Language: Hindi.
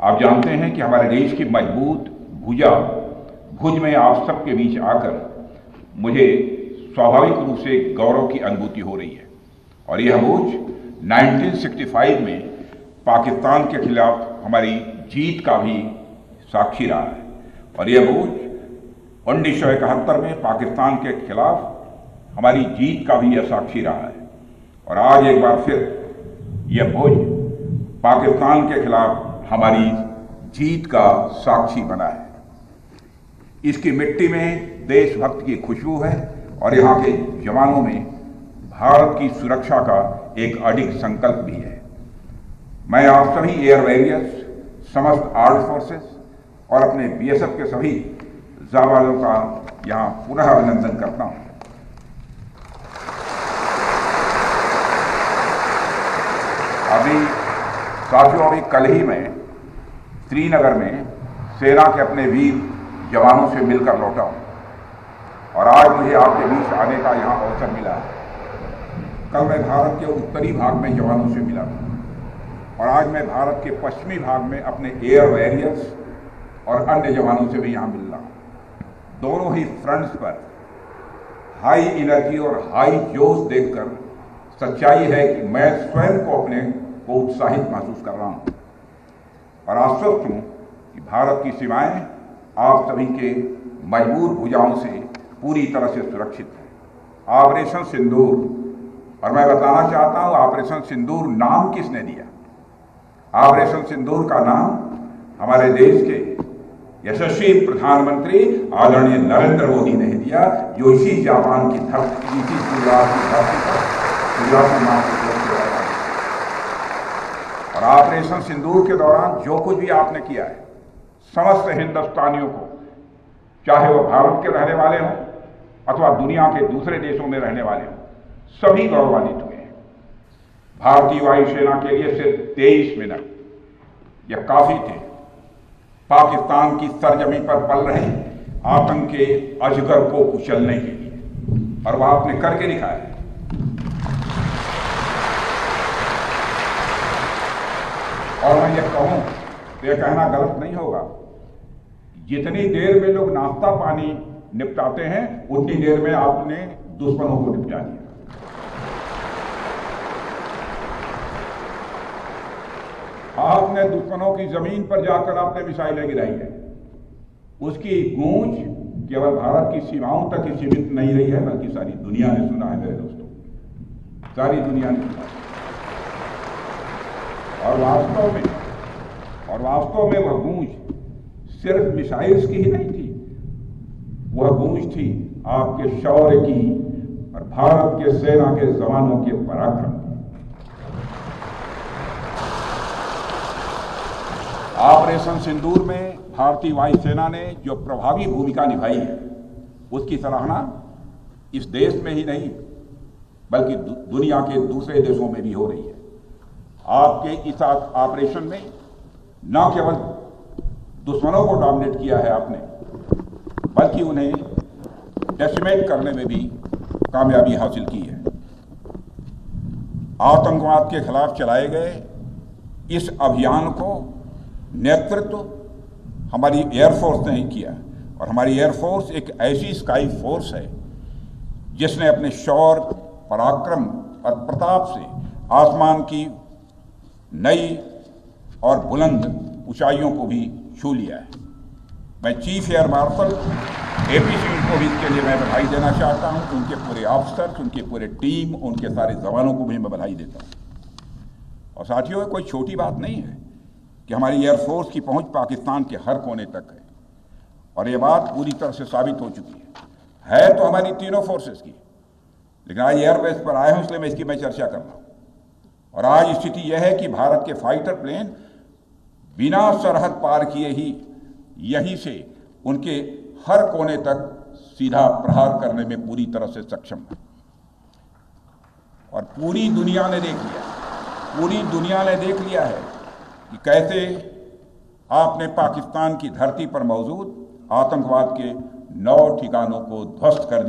आप जानते हैं कि हमारे देश की मजबूत भुजा भुज में आप सबके बीच आकर मुझे स्वाभाविक रूप से गौरव की अनुभूति हो रही है। और यह भुज 1965 में पाकिस्तान के खिलाफ हमारी जीत का भी साक्षी रहा है। और यह भुज 1971 में पाकिस्तान के खिलाफ हमारी जीत का भी यह साक्षी रहा है। और आज एक बार फिर यह भुज पाकिस्तान के खिलाफ हमारी जीत का साक्षी बना है। इसकी मिट्टी में देशभक्त की खुशबू है और यहाँ के जवानों में भारत की सुरक्षा का एक अडिग संकल्प भी है। मैं आप सभी एयर वॉरियर्स, समस्त आर्म्ड फोर्सेस और अपने बीएसएफ के सभी जाबाजों का यहाँ पुनः अभिनंदन करता हूँ। अभी कल ही मैं श्रीनगर में सेना के अपने वीर जवानों से मिलकर लौटा हूँ और आज मुझे आपके बीच आने का यहाँ अवसर मिला है। कल मैं भारत के उत्तरी भाग में जवानों से मिला और आज मैं भारत के पश्चिमी भाग में अपने एयर वॉरियर्स और अन्य जवानों से भी यहाँ मिल रहा हूँ। दोनों ही फ्रंट्स पर हाई एनर्जी और हाई जोश देखकर सच्चाई है कि मैं स्वयं को अपने को उत्साहित महसूस कर रहा हूँ और आश्वस्त हूँ कि भारत की सीमाएं आप सभी के मजबूत भुजाओं से पूरी तरह से सुरक्षित है। ऑपरेशन सिंदूर, और मैं बताना चाहता हूँ ऑपरेशन सिंदूर नाम किसने दिया? ऑपरेशन सिंदूर का नाम हमारे देश के यशस्वी प्रधानमंत्री आदरणीय नरेंद्र मोदी ने दिया, जो इसी जापान की धरती, इसी गुजरात की धरती पर गुजराती नाम से और ऑपरेशन सिंदूर के दौरान जो कुछ भी आपने किया है, समस्त हिंदुस्तानियों को, चाहे वो भारत के रहने वाले हों अथवा दुनिया के दूसरे देशों में रहने वाले हों, सभी गौरवान्वित हुए हैं। भारतीय वायुसेना के लिए सिर्फ 23 मिनट यह काफी थे पाकिस्तान की सरजमी पर पल रहे आतंक के अजगर को कुचलने के लिए, और वह आपने करके दिखाया है। और मैं ये कहूँ तो यह कहना गलत नहीं होगा, जितनी देर में लोग नाश्ता पानी निपटाते हैं उतनी देर में आपने दुश्मनों को निपटा दिया। आपने दुश्मनों की जमीन पर जाकर आपने मिसाइलें गिराई है। उसकी गूंज केवल भारत की सीमाओं तक ही सीमित नहीं रही है, बल्कि सारी दुनिया ने सुना है मेरे दोस्तों, सारी दुनिया ने सुना है। और वास्तव में वह गूंज सिर्फ मिसाइल्स की ही नहीं थी, वह गूंज थी आपके शौर्य की और भारत के सेना के जवानों के पराक्रम की। ऑपरेशन सिंदूर में भारतीय वायुसेना ने जो प्रभावी भूमिका निभाई है, उसकी सराहना इस देश में ही नहीं बल्कि दुनिया के दूसरे देशों में भी हो रही है। आपके इस ऑपरेशन में न केवल दुश्मनों को डोमिनेट किया है आपने, बल्कि उन्हें डेसिमेट करने में भी कामयाबी हासिल की है। आतंकवाद के खिलाफ चलाए गए इस अभियान को नेतृत्व हमारी एयरफोर्स ने ही किया, और हमारी एयरफोर्स एक ऐसी स्काई फोर्स है जिसने अपने शौर्य, पराक्रम और प्रताप से आसमान की नई और बुलंद ऊंचाइयों को भी छू लिया है। मैं chief air marshal AP Singh को भी इसके लिए मैं बधाई देना चाहता हूं, उनके पूरे ऑफिसर्स, उनके पूरे टीम, उनके सारे जवानों को भी मैं बधाई देता हूं। और साथियों, कोई छोटी बात नहीं है कि हमारी एयरफोर्स की पहुंच पाकिस्तान के हर कोने तक है, और ये बात पूरी तरह से साबित हो चुकी है तो हमारी तीनों फोर्सेस की, लेकिन आज एयरबेस पर आए हूं इसलिए मैं इसकी चर्चा कर रहा हूं। और आज स्थिति यह है कि भारत के फाइटर प्लेन बिना सरहद पार किए ही यहीं से उनके हर कोने तक सीधा प्रहार करने में पूरी तरह से सक्षम है। और पूरी दुनिया ने देख लिया है कि कैसे आपने पाकिस्तान की धरती पर मौजूद आतंकवाद के 9 ठिकानों को ध्वस्त कर दिया।